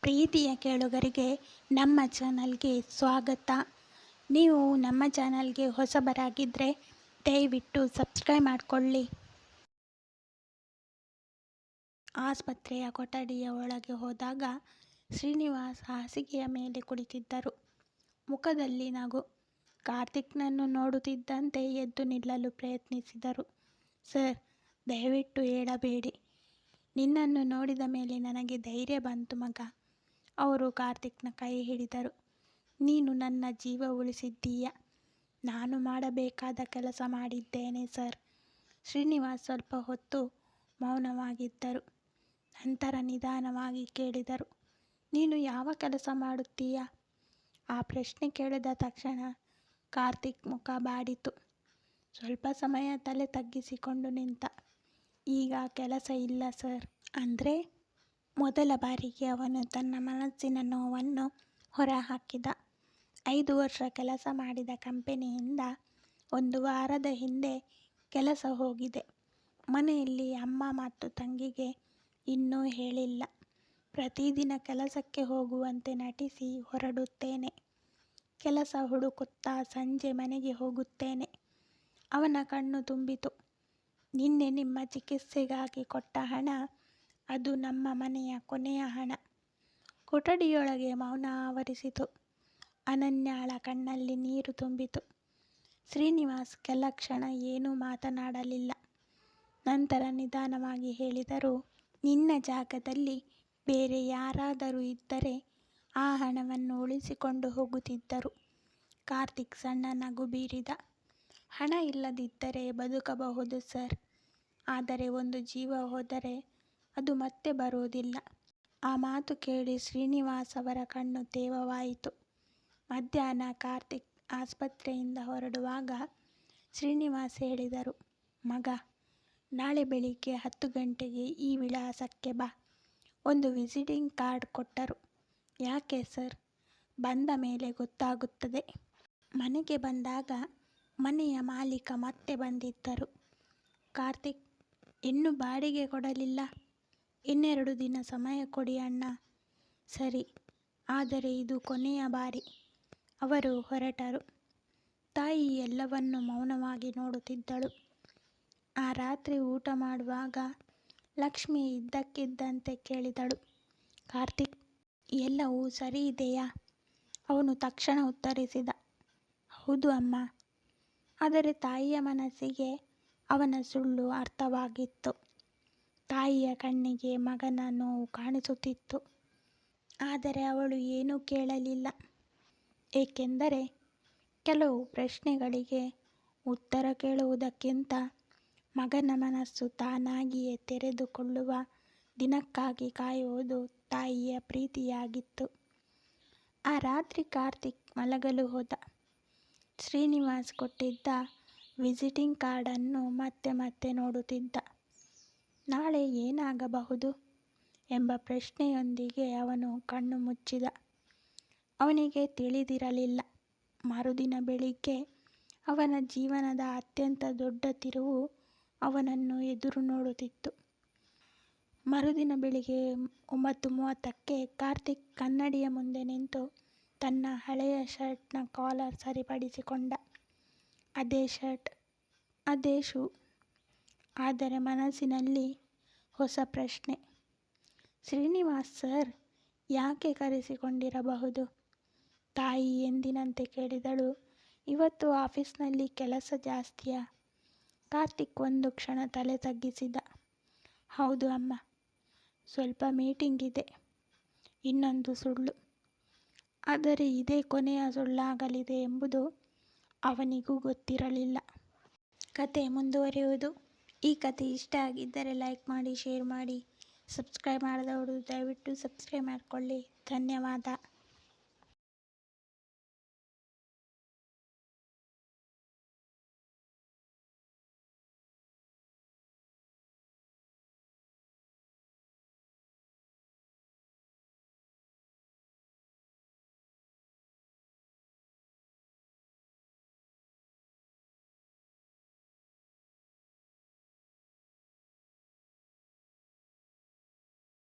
ಪ್ರೀತಿಯ ಕೇಳುಗರಿಗೆ ನಮ್ಮ ಚಾನಲ್ಗೆ ಸ್ವಾಗತ. ನೀವು ನಮ್ಮ ಚಾನಲ್ಗೆ ಹೊಸಬರಾಗಿದ್ದರೆ ದಯವಿಟ್ಟು ಸಬ್ಸ್ಕ್ರೈಬ್ ಮಾಡಿಕೊಳ್ಳಿ. ಆಸ್ಪತ್ರೆಯ ಕೊಠಡಿಯ ಒಳಗೆ ಹೋದಾಗ ಶ್ರೀನಿವಾಸ್ ಹಾಸಿಗೆಯ ಮೇಲೆ ಕುಳಿತಿದ್ದರು. ಮುಖದಲ್ಲಿ ನಗು. ಕಾರ್ತಿಕ್ನನ್ನು ನೋಡುತ್ತಿದ್ದಂತೆ ಎದ್ದು ನಿಲ್ಲಲು ಪ್ರಯತ್ನಿಸಿದರು. ಸರ್, ದಯವಿಟ್ಟು ಹೇಳಬೇಡಿ. ನಿನ್ನನ್ನು ನೋಡಿದ ಮೇಲೆ ನನಗೆ ಧೈರ್ಯ ಬಂತು ಮಗ. ಅವರು ಕಾರ್ತಿಕ್ನ ಕೈ ಹಿಡಿದರು. ನೀನು ನನ್ನ ಜೀವ ಉಳಿಸಿದ್ದೀಯ. ನಾನು ಮಾಡಬೇಕಾದ ಕೆಲಸ ಮಾಡಿದ್ದೇನೆ ಸರ್. ಶ್ರೀನಿವಾಸ್ ಸ್ವಲ್ಪ ಹೊತ್ತು ಮೌನವಾಗಿದ್ದರು. ನಂತರ ನಿಧಾನವಾಗಿ ಕೇಳಿದರು, ನೀನು ಯಾವ ಕೆಲಸ ಮಾಡುತ್ತೀಯ? ಆ ಪ್ರಶ್ನೆ ಕೇಳಿದ ತಕ್ಷಣ ಕಾರ್ತಿಕ್ ಮುಖ ಬಾಡಿತು. ಸ್ವಲ್ಪ ಸಮಯ ತಲೆ ತಗ್ಗಿಸಿಕೊಂಡು ನಿಂತ. ಈಗ ಕೆಲಸ ಇಲ್ಲ ಸರ್. ಅಂದರೆ? ಮೊದಲ ಬಾರಿಗೆ ಅವನು ತನ್ನ ಮನಸ್ಸಿನ ನೋವನ್ನು ಹೊರಹಾಕಿದ. 5 ವರ್ಷ ಕೆಲಸ ಮಾಡಿದ ಕಂಪನಿಯಿಂದ 1 ವಾರದ ಹಿಂದೆ ಕೆಲಸ ಹೋಗಿದೆ. ಮನೆಯಲ್ಲಿ ಅಮ್ಮ ಮತ್ತು ತಂಗಿಗೆ ಇನ್ನೂ ಹೇಳಿಲ್ಲ. ಪ್ರತಿದಿನ ಕೆಲಸಕ್ಕೆ ಹೋಗುವಂತೆ ನಟಿಸಿ ಹೊರಡುತ್ತೇನೆ. ಕೆಲಸ ಹುಡುಕುತ್ತಾ ಸಂಜೆ ಮನೆಗೆ ಹೋಗುತ್ತೇನೆ. ಅವನ ಕಣ್ಣು ತುಂಬಿತು. ನಿನ್ನೆ ನಿಮ್ಮ ಚಿಕಿತ್ಸೆಗಾಗಿ ಕೊಟ್ಟ ಹಣ, ಅದು ನಮ್ಮ ಮನೆಯ ಕೊನೆಯ ಹಣ. ಕೊಠಡಿಯೊಳಗೆ ಮೌನ ಆವರಿಸಿತು. ಅನನ್ಯಾಳ ಕಣ್ಣಲ್ಲಿ ನೀರು ತುಂಬಿತು. ಶ್ರೀನಿವಾಸ್ ಕೆಲ ಕ್ಷಣ ಏನೂ ಮಾತನಾಡಲಿಲ್ಲ. ನಂತರ ನಿಧಾನವಾಗಿ ಹೇಳಿದರು, ನಿನ್ನ ಜಾಗದಲ್ಲಿ ಬೇರೆ ಯಾರಾದರೂ ಇದ್ದರೆ ಆ ಹಣವನ್ನು ಉಳಿಸಿಕೊಂಡು ಹೋಗುತ್ತಿದ್ದರು. ಕಾರ್ತಿಕ್ ಸಣ್ಣ ನಗು ಬೀರಿದ. ಹಣ ಇಲ್ಲದಿದ್ದರೆ ಬದುಕಬಹುದು ಸರ್. ಆದರೆ ಒಂದು ಜೀವ ಹೋದರೆ ಅದು ಮತ್ತೆ ಬರುವುದಿಲ್ಲ. ಆ ಮಾತು ಕೇಳಿ ಶ್ರೀನಿವಾಸ್ ಅವರ ಕಣ್ಣು ತೇವವಾಯಿತು. ಮಧ್ಯಾಹ್ನ ಕಾರ್ತಿಕ್ ಆಸ್ಪತ್ರೆಯಿಂದ ಹೊರಡುವಾಗ ಶ್ರೀನಿವಾಸ್ ಹೇಳಿದರು, ಮಗ, ನಾಳೆ ಬೆಳಿಗ್ಗೆ 10 ಗಂಟೆಗೆ ಈ ವಿಳಾಸಕ್ಕೆ ಬಾ. ಒಂದು ವಿಸಿಟಿಂಗ್ ಕಾರ್ಡ್ ಕೊಟ್ಟರು. ಯಾಕೆ ಸರ್? ಬಂದ ಮೇಲೆ ಗೊತ್ತಾಗುತ್ತದೆ. ಮನೆಗೆ ಬಂದಾಗ ಮನೆಯ ಮಾಲೀಕ ಮತ್ತೆ ಬಂದಿದ್ದರು. ಕಾರ್ತಿಕ್, ಇನ್ನೂ ಬಾಡಿಗೆ ಕೊಡಲಿಲ್ಲ. ಇನ್ನೆರಡು ದಿನ ಸಮಯ ಕೊಡಿ ಅಣ್ಣ. ಸರಿ, ಆದರೆ ಇದು ಕೊನೆಯ ಬಾರಿ. ಅವರು ಹೊರಟರು. ತಾಯಿ ಎಲ್ಲವನ್ನೂ ಮೌನವಾಗಿ ನೋಡುತ್ತಿದ್ದಳು. ಆ ರಾತ್ರಿ ಊಟ ಮಾಡುವಾಗ ಲಕ್ಷ್ಮಿ ಇದ್ದಕ್ಕಿದ್ದಂತೆ ಕೇಳಿದಳು, ಕಾರ್ತಿಕ್, ಎಲ್ಲವೂ ಸರಿ ಇದೆಯಾ? ಅವನು ತಕ್ಷಣ ಉತ್ತರಿಸಿದ, ಹೌದು ಅಮ್ಮ. ಆದರೆ ತಾಯಿಯ ಮನಸ್ಸಿಗೆ ಅವನ ಸುಳ್ಳು ಅರ್ಥವಾಗಿತ್ತು. ತಾಯಿಯ ಕಣ್ಣಿಗೆ ಮಗನ ನೋವು ಕಾಣಿಸುತ್ತಿತ್ತು. ಆದರೆ ಅವಳು ಏನೂ ಕೇಳಲಿಲ್ಲ. ಏಕೆಂದರೆ ಕೆಲವು ಪ್ರಶ್ನೆಗಳಿಗೆ ಉತ್ತರ ಕೇಳುವುದಕ್ಕಿಂತ ಮಗನ ಮನಸ್ಸು ತಾನಾಗಿಯೇ ತೆರೆದುಕೊಳ್ಳುವ ದಿನಕ್ಕಾಗಿ ಕಾಯುವುದು ತಾಯಿಯ ಪ್ರೀತಿಯಾಗಿತ್ತು. ಆ ರಾತ್ರಿ ಕಾರ್ತಿಕ್ ಮಲಗಲು ಹೋದ. ಶ್ರೀನಿವಾಸ್ ಕೊಟ್ಟಿದ್ದ ವಿಸಿಟಿಂಗ್ ಕಾರ್ಡನ್ನು ಮತ್ತೆ ಮತ್ತೆ ನೋಡುತ್ತಿದ್ದ. ನಾಳೆ ಏನಾಗಬಹುದು ಎಂಬ ಪ್ರಶ್ನೆಯೊಂದಿಗೆ ಅವನು ಕಣ್ಣು ಮುಚ್ಚಿದ. ಅವನಿಗೆ ತಿಳಿದಿರಲಿಲ್ಲ, ಮರುದಿನ ಬೆಳಿಗ್ಗೆ ಅವನ ಜೀವನದ ಅತ್ಯಂತ ದೊಡ್ಡ ತಿರುವು ಅವನನ್ನು ಎದುರು ನೋಡುತ್ತಿತ್ತು. ಮರುದಿನ ಬೆಳಿಗ್ಗೆ 9:30ಕ್ಕೆ ಕಾರ್ತಿಕ್ ಕನ್ನಡಿಯ ಮುಂದೆ ನಿಂತು ತನ್ನ ಹಳೆಯ ಶರ್ಟ್ನ ಕಾಲರ್ ಸರಿಪಡಿಸಿಕೊಂಡ. ಅದೇ ಶರ್ಟ್, ಅದೇ ಶೂ. ಆದರೆ ಮನಸ್ಸಿನಲ್ಲಿ ಹೊಸ ಪ್ರಶ್ನೆ. ಶ್ರೀನಿವಾಸ್ ಸರ್ ಯಾಕೆ ಕರೆಸಿಕೊಂಡಿರಬಹುದು? ತಾಯಿ ಎಂದಿನಂತೆ ಕೇಳಿದಳು, ಇವತ್ತು ಆಫೀಸ್ನಲ್ಲಿ ಕೆಲಸ ಜಾಸ್ತಿಯಾ? ಕಾರ್ತಿಕ್ ಒಂದು ಕ್ಷಣ ತಲೆ ತಗ್ಗಿಸಿದ. ಹೌದು ಅಮ್ಮ, ಸ್ವಲ್ಪ ಮೀಟಿಂಗ್ ಇದೆ. ಇನ್ನೊಂದು ಸುಳ್ಳು. ಆದರೆ ಇದೇ ಕೊನೆಯ ಸುಳ್ಳಾಗಲಿದೆ ಎಂಬುದು ಅವನಿಗೂ ಗೊತ್ತಿರಲಿಲ್ಲ. ಕತೆ ಮುಂದುವರಿಯುವುದು. ಈ ಕತೆ ಇಷ್ಟ ಆಗಿದ್ದರೆ ಲೈಕ್ ಮಾಡಿ, ಶೇರ್ ಮಾಡಿ. ಸಬ್ಸ್ಕ್ರೈಬ್ ಮಾಡದವರು ದಯವಿಟ್ಟು ಸಬ್ಸ್ಕ್ರೈಬ್ ಮಾಡಿಕೊಳ್ಳಿ. ಧನ್ಯವಾದ.